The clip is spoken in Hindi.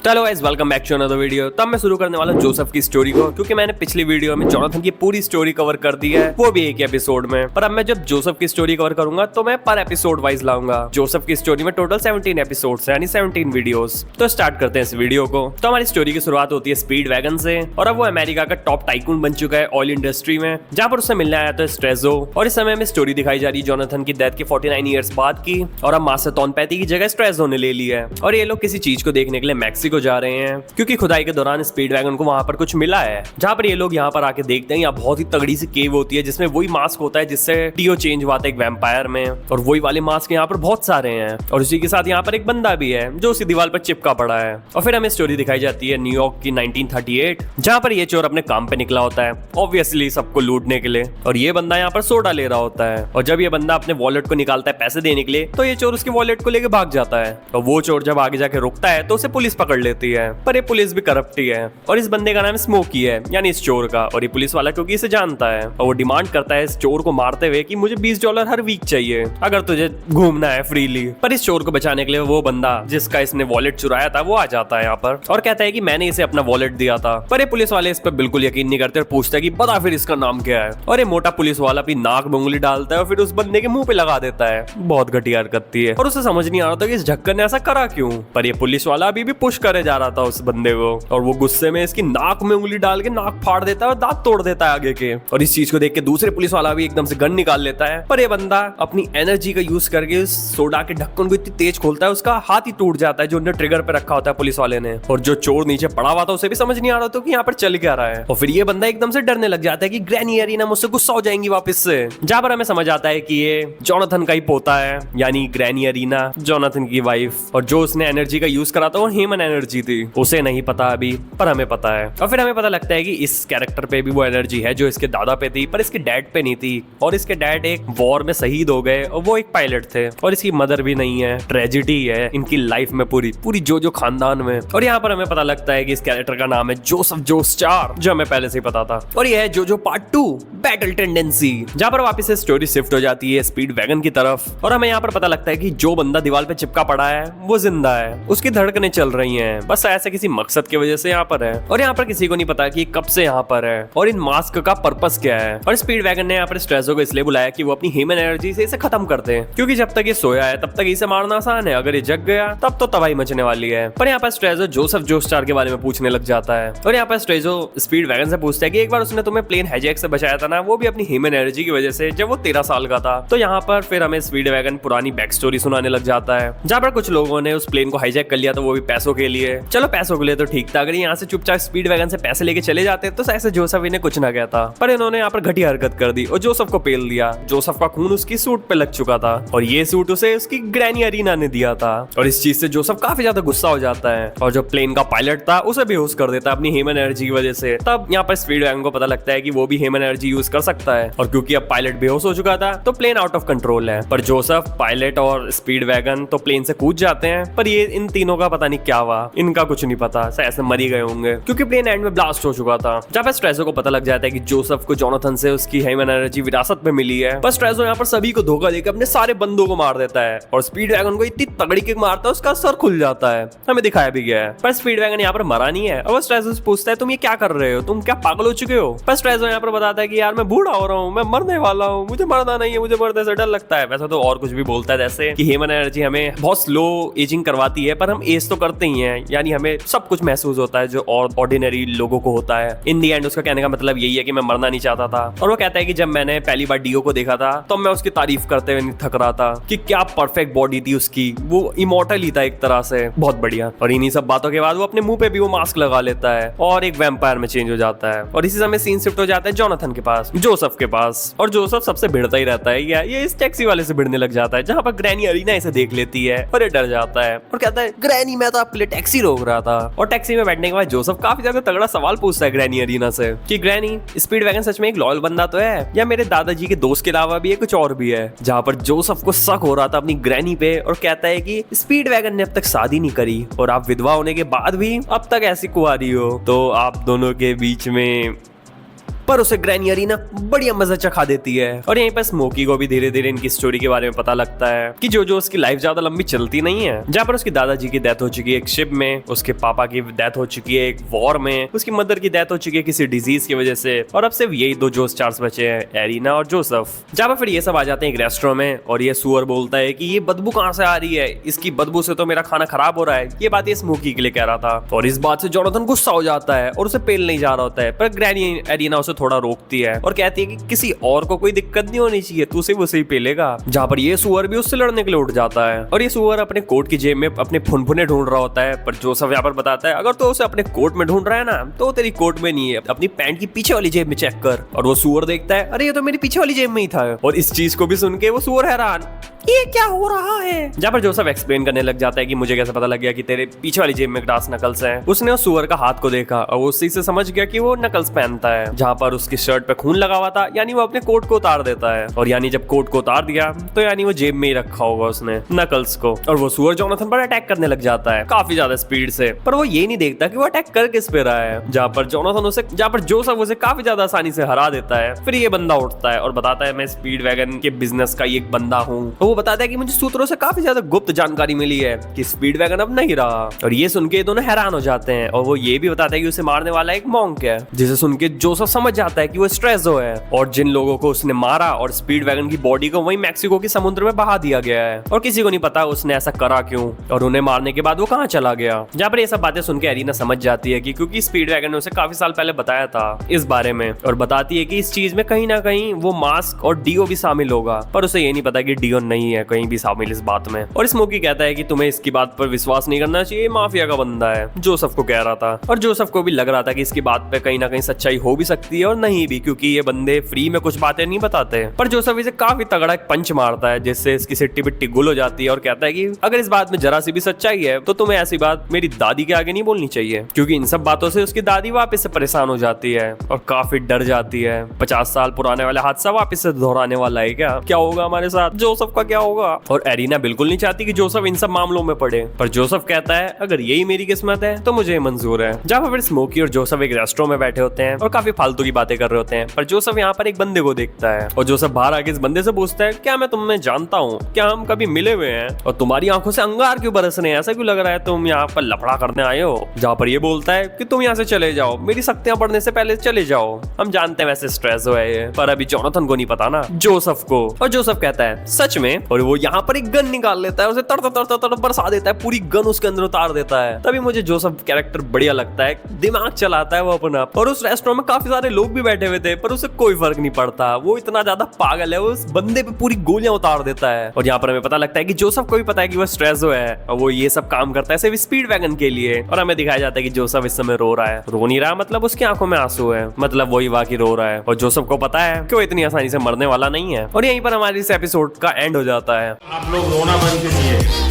चलो guys, welcome back to another video. तब मैं शुरू करने वाला जोसेफ की स्टोरी को, क्योंकि मैंने पिछली वीडियो में जोनाथन की पूरी स्टोरी कवर कर दी है, वो भी एक एपिसोड में। पर अब मैं जब जोसेफ की स्टोरी कवर करूंगा तो मैं पर एपिसोड वाइज लाऊंगा। जोसेफ की स्टोरी में टोटल 17 एपिसोड्स हैं, यानी 17 वीडियोस। तो स्टार्ट करते हैं इस वीडियो को। तो हमारी स्टोरी की शुरुआत होती है स्पीड वैगन से, और अब वो अमेरिका का टॉप टाइकून बन चुका है ऑयल इंडस्ट्री में, जहाँ पर उससे मिलने आया था स्ट्रेजो। और इस समय में स्टोरी दिखाई जा रही है जोनाथन की डेथ के 49 ईयर्स बाद की, और अब मास्टर पैती की जगह स्ट्रेजो ने ले ली है। और ये लोग किसी चीज को देखने के लिए मैक्सिको जा रहे हैं, क्योंकि खुदाई के दौरान स्पीड वैगन को वहां पर कुछ मिला है। जहां पर ये लोग यहाँ पर आके देखते हैं, यहाँ बहुत ही तगड़ी सी केव होती है जिसमें वही मास्क होता है जिससे टीओ चेंज हुआ था एक वैम्पायर में, और वही वाले मास्क यहाँ पर बहुत सारे हैं। और उसी के साथ यहाँ पर एक बंदा भी है जो उसी दीवार पर चिपका पड़ा है। और फिर हमें स्टोरी दिखाई जाती है न्यूयॉर्क की 1938, जहाँ पर ये चोर अपने काम पे निकला होता है, ऑब्वियसली सबको लूटने के लिए। और ये बंदा यहाँ पर सोडा ले रहा होता है, और जब ये बंदा अपने वॉलेट को निकालता है पैसे देने के लिए, तो ये चोर उसके वॉलेट को लेके भाग जाता है। और वो चोर जब आगे जाके रुकता है तो उसे पुलिस पकड़ लेती है, पर ये पुलिस भी करप्ट ही है। और इस बंदे का नाम स्मोकी है, यानी इस चोर का। और ये पुलिस वाला क्योंकि इसे जानता है, और वो डिमांड करता है इस चोर को मारते हुए कि मुझे $20 हर वीक चाहिए अगर तुझे घूमना है फ्रीली। पर इस चोर को बचाने के लिए वो बंदा जिसका इसने वॉलेट चुराया था वो आ जाता है यहाँ पर, और कहता है कि मैंने इसे अपना वॉलेट दिया था। पर ये पुलिस वाले इस पर बिल्कुल यकीन नहीं करते और पूछता है कि बता फिर इसका नाम क्या है। और ये मोटा पुलिस वाला अपनी नाक में उंगली डालता है और फिर उस बंदे के मुंह पे लगा देता है। बहुत घटिया हरकत थी है, और उसे समझ नहीं आ रहा था कि इस ढक्कन ने ऐसा करा क्यों। पर ये पुलिस वाला अभी भी पुश करे जा रहा था उस बंदे को, और वो गुस्से में इसकी नाक में उंगली डाल के नाक फाड़ देता है और दांत तोड़ देता है आगे के। और इस चीज को देख के दूसरे पुलिस वाला भी एकदम से गन निकाल लेता है। पर ये बंदा अपनी एनर्जी का यूज करके उस सोडा के ढक्कन को इतनी तेज खोलता है उसका हाथ ही टूट जाता है जो उन्हें ट्रिगर पे रखा होता है पुलिस वाले ने। और जो चोर नीचे पड़ा हुआ था उसे भी समझ नहीं आ रहा था कि यहाँ पर चल क्या रहा है। और फिर ये बंदा एकदम से डरने लग जाता है कि ग्रैनी एरिना मुझसे गुस्सा हो जाएंगी वापस से। जहाँ पर हमें समझ आता है कि ये जोनाथन का ही पोता है, यानी ग्रैनी एरिना जोनाथन की वाइफ। और जो उसने एनर्जी का यूज करा था वो ह्यूमन एनर्जी थी, उसे नहीं पता अभी, पर हमें पता है। और फिर हमें पता लगता है कि इस कैरेक्टर पे भी वो एनर्जी है जो इसके दादा पे थी, पर इसके डैड पे नहीं थी। और इसके डैड एक वॉर में शहीद हो गए और वो एक पायलट थे, और इसकी मदर भी नहीं है। ट्रेजिडी है इनकी लाइफ में पूरी पूरी जो खानदान में। और यहाँ पर हमें पता लगता है कि इस कैरेक्टर का नाम है जोसेफ जोस 4, जो हमें पहले से ही पता था। और यह है जो पार्ट 2 बैटल टेंडेंसी, जहाँ पर वापस से स्टोरी शिफ्ट हो जाती है स्पीड वैगन की तरफ। और हमें यहाँ पर पता लगता है कि जो बंदा दीवार पे चिपका पड़ा है वो जिंदा है, उसकी धड़कनें चल रही हैं, बस ऐसे किसी मकसद की वजह से यहाँ पर है। और यहाँ पर किसी को नहीं पता कि कब से यहाँ पर है और इन मास्क का पर्पस क्या है। और स्पीड वैगन ने यहाँ पर स्ट्रेजो को इसलिए बुलाया कि वो अपनी ह्यूमन एनर्जी से इसे खत्म कर दे, क्योंकि जब तक ये सोया है तब तक इसे मारना आसान है, अगर ये जग गया तब तो तबाही मचने वाली है। पर यहाँ पर स्ट्रेजो जोसेफ जोस 4 के बारे में पूछने लग जाता है, और यहाँ पर स्ट्रेजो स्पीड वैगन से पूछता है कि एक बार उसने तुम्हें प्लेन हाईजैक से बचाया था ना, वो भी अपनी ह्यूमन एनर्जी की वजह से, जब वो 13 साल का था। तो यहाँ पर फिर हमें स्पीड वैगन पुरानी बैक स्टोरी सुनाने लग जाता है, जहाँ पर कुछ लोगों ने उस प्लेन को हाईजैक कर लिया तो वो भी पैसों के लिए। चलो पैसों के लिए तो ठीक था, अगर यहाँ से चुपचाप स्पीड वैगन से पैसे लेके चले जाते तो ऐसे जोसेफ इन्हें कुछ ना कहता। पर इन्होंने यहाँ पर घटिया हरकत कर दी और जोसेफ को पेल दिया। जोसेफ का खून उसकी सूट पे लग चुका था, और ये सूट उसे उसकी ग्रैनी एरिना ने दिया था। और इस चीज से जोसेफ काफी ज्यादा गुस्सा हो जाता है, और जो प्लेन का पायलट था उसे बेहोश कर देता है अपनी ह्यूमन एनर्जी की वजह से। तब यहाँ पर स्पीड वैगन को पता लगता है कि वो भी ह्यूमन एनर्जी यूज कर सकता है, और क्योंकि अब पायलट बेहोश हो चुका था तो प्लेन आउट ऑफ कंट्रोल है। पर जोसेफ, पायलट और स्पीड वैगन तो प्लेन से कूद जाते हैं, पर ये इन तीनों का पता नहीं क्या हुआ, इनका कुछ नहीं पता, ऐसे मर ही गए होंगे क्योंकि प्लेन एंड में ब्लास्ट हो चुका था। जब स्ट्रेजो को पता लग जाता है कि जोसेफ को जोनाथन से उसकी ह्यूमन एनर्जी विरासत में मिली है, बस स्ट्रेजो यहाँ पर सभी को धोखा देकर अपने सारे बंदों को मार देता है, और स्पीड वैगन को इतनी तगड़ी किक मारता है उसका सर खुल जाता है, हमें दिखाया भी गया है। पर स्पीड वैगन यहाँ पर मरा नहीं है, और वो स्ट्रेजो से पूछता है तुम ये क्या कर रहे हो, तुम क्या पागल हो चुके हो। पर स्ट्रेजो यहाँ पर बताता है कि यार मैं बूढ़ा हो रहा हूँ, मैं मरने वाला हूँ, मुझे मरना नहीं है, मुझे मरने से डर लगता है। वैसा तो और कुछ भी बोलता है, जैसे कि ह्यूमन एनर्जी हमें बहुत स्लो एजिंग करवाती है, पर हम एज तो करते ही हैं, यानी हमें सब कुछ महसूस होता है जो और ऑर्डिनरी लोगों को होता है। इन दी एंड उसका कहने का मतलब यही है कि मैं मरना नहीं चाहता था। और वो कहता है कि जब मैंने पहली बार डीओ को देखा था तो मैं उसकी तारीफ करते हुए नहीं थक रहा था कि क्या परफेक्ट बॉडी थी उसकी, वो इमॉर्टल ही था एक तरह से, बहुत बढ़िया। और इन्हीं सब बातों के बाद वो अपने मुंह पे भी वो मास्क लगा लेता है और एक वैम्पायर में चेंज हो जाता है। और इसी समय सीन शिफ्ट हो जाता है जोनाथन के पास, जोसेफ के पास। और जोसेफ सबसे भिड़ता ही रहता है, ये इस टैक्सी वाले से भिड़ने लग जाता है, जहाँ पर ग्रैनी एरिना इसे देख लेती है और ये डर जाता है और कहता है ग्रैनी मैं तो आपके लिए टैक्सी रोक रहा था। और टैक्सी में बैठने के बाद जोसेफ काफी ज्यादा तगड़ा सवाल पूछता है ग्रैनी एरिना से कि ग्रैनी स्पीड वैगन सच में एक लॉयल बंदा तो है, या मेरे दादाजी के दोस्त के अलावा भी है कुछ और भी है। जहाँ पर जोसेफ को शक हो रहा था अपनी ग्रैनी पे, और कहता है कि स्पीड वैगन ने अब तक शादी नहीं करी और आप विधवा होने के बाद भी अब तक ऐसी कुंवारी हो, तो आप दोनों के बीच में पर उसे ग्रैनी एरिना बढ़िया मजा चखा देती है। और यहीं पर स्मोकी को भी धीरे धीरे इनकी स्टोरी के बारे में पता लगता है कि जो उसकी लाइफ ज्यादा लंबी चलती नहीं है। जहाँ पर उसके दादाजी की डेथ हो चुकी है एक शिप में, उसके पापा की डेथ हो चुकी है एक वॉर में, उसकी मदर की डेथ हो चुकी है किसी डिजीज की वजह से, और अब सिर्फ यही दो जोस चार्ल्स बचे हैं, एरिना और जोसेफ। जहाँ पर फिर ये सब आ जाते हैं एक रेस्टोरेंट में, और ये सुअर बोलता है कि ये बदबू कहाँ से आ रही है, इसकी बदबू से तो मेरा खाना खराब हो रहा है। ये बात ये स्मोकी के लिए कह रहा था, और इस बात से जोनाथन गुस्सा हो जाता है और उसे पेल नहीं जा रहा होता है। पर ग्रैनी एरिना उसे थोड़ा रोकती है और कहती है कि किसी और को कोई दिक्कत नहीं होनी चाहिए, तू सिर्फ उसे ही पेलेगा। जहाँ पर ये सुअर भी उससे लड़ने के लिए उठ जाता है, और ये सुअर अपने कोट की जेब में अपने फुनफुने ढूंढ रहा होता है। पर जोसेफ यहाँ पर बताता है अगर तो उसे अपने कोट में ढूंढ रहा है ना, तो तेरी कोट में नहीं है, अपनी पैंट की पीछे वाली जेब में चेक कर। और वो सुअर देखता है अरे ये तो मेरी पीछे वाली जेब में ही था, और इस चीज को भी सुन के वो सुअर हैरान, ये क्या हो रहा है। जहाँ पर जोसेफ एक्सप्लेन करने लग जाता है कि मुझे कैसे पता लग गया कि तेरे पीछे वाली जेब में ग्रास नकल्स हैं। उसने उस सुअर का हाथ को देखा और उसी से समझ गया कि वो नकल्स पहनता है। जहाँ पर उसकी शर्ट पे खून लगा हुआ था, यानी वो अपने कोट को उतार देता है, और यानी जब कोट को उतार दिया तो यानी वो जेब में ही रखा होगा उसने नकल्स को। और वो सुअर जोनाथन पर अटैक करने लग जाता है काफी ज्यादा स्पीड से, पर वो ये नहीं देखता कि वो अटैक कर किस पे रहा है। जहाँ पर जोसेफ उसे काफी ज्यादा आसानी से हरा देता है। फिर ये बंदा उठता है और बताता है मैं स्पीड वैगन के बिजनेस का एक बंदा हूँ। वो बताता है कि मुझे सूत्रों से काफी ज्यादा गुप्त जानकारी मिली है कि स्पीड वैगन अब नहीं रहा। और ये सुन के दोनों हैरान हो जाते हैं, और वो ये भी बताता है कि उसे मारने वाला एक मॉन्क है, जिसे सुन के जोसेफ समझ जाता है कि वो स्ट्रेसो है, और जिन लोगों को उसने मारा और स्पीड वैगन की बॉडी को वही मैक्सिको के समुद्र में बहा दिया गया है, और किसी को नहीं पता उसने ऐसा करा क्यों, और उन्हें मारने के बाद वो कहाँ चला गया। जहाँ पर ये सब बातें सुन के एरिना समझ जाती है कि क्योंकि स्पीड वैगन ने उसे काफी साल पहले बताया था इस बारे में, और बताती है कि इस चीज में कहीं ना कहीं वो मास्क और डीओ भी शामिल होगा, पर उसे ये नहीं पता कि डीओ नहीं है कहीं भी शामिल इस बात में। और स्मोकी कहता है कि तुम्हें इसकी बात पर विश्वास नहीं करना चाहिए, माफिया का बंदा है, जोसेफ को कह रहा था। और जोसेफ को भी लग रहा था कि इसकी बात पे कहीं ना कहीं सच्चाई हो भी सकती है और नहीं भी, क्योंकि ये बंदे फ्री में कुछ बातें नहीं बताते। पर जोसेफ इसे काफी तगड़ा एक पंच मारता है, जिससे इसकी सिट्टी पिट्टी गुल हो जाती है, और कहता है कि अगर इस बात में जरा सी भी सच्चाई है तो तुम्हें ऐसी बात मेरी दादी के आगे नहीं बोलनी चाहिए, क्योंकि इन सब बातों से उसकी दादी वापस से परेशान हो जाती है और काफी डर जाती है। 50 साल पुराने वाला हादसा वापस से दोहराने वाला है क्या होगा हमारे साथ, जोसेफ का क्या होगा। और एरिना बिल्कुल नहीं चाहती कि जोसेफ इन सब मामलों में पड़े, पर जोसेफ कहता है अगर यही मेरी किस्मत है तो मुझे मंजूर है। जहाँ पर स्मोकी और जोसेफ एक रेस्टोरेंट में बैठे होते हैं और काफी फालतू की बातें कर रहे होते हैं, पर जोसेफ यहाँ पर एक बंदे को देखता है, और जोसेफ बाहर आके इस बंदे से पूछता है क्या मैं तुम्हें जानता हूँ, क्या हम कभी मिले हुए हैं, और तुम्हारी आंखों से अंगार क्यों बरस रहे हैं, ऐसा क्यों लग रहा है तुम यहाँ पर लफड़ा करने आए हो। जहाँ पर ये बोलता है कि तुम यहाँ से चले जाओ, मेरी शक्तियां बढ़ने से पहले चले जाओ, हम जानते हैं वैसे स्ट्रेस हो है ये, पर अभी जोनाथन को नहीं पता ना, जोसेफ को। और जोसेफ कहता है सच में, और वो यहाँ पर एक गन निकाल लेता है, उसे तड़ बरसा देता है, पूरी गन उसके अंदर उतार देता है। तभी मुझे जोसेफ कैरेक्टर बढ़िया लगता है, दिमाग चलाता है वो अपना। और उस रेस्टोरेंट में काफी सारे लोग भी बैठे हुए थे, पर उसे कोई फर्क नहीं पड़ता, वो इतना ज्यादा पागल है, वो उस बंदे पे पूरी गोलियां उतार देता है। और यहाँ पर हमें पता लगता है कि जोसेफ को भी पता है कि वो स्ट्रेसो है, और वो ये सब काम करता है सिर्फ स्पीड वैगन के लिए। और हमें दिखाया जाता है कि जोसेफ इस समय रो रहा है, रो नहीं रहा मतलब उसकी आंखों में आंसू है, मतलब वही वाकई रो रहा है, और जोसेफ को पता है कि वो इतनी आसानी से मरने वाला नहीं है। और यहीं पर हमारे इस एपिसोड का एंड हो जाता है। आप लोग रोना बंद कीजिए।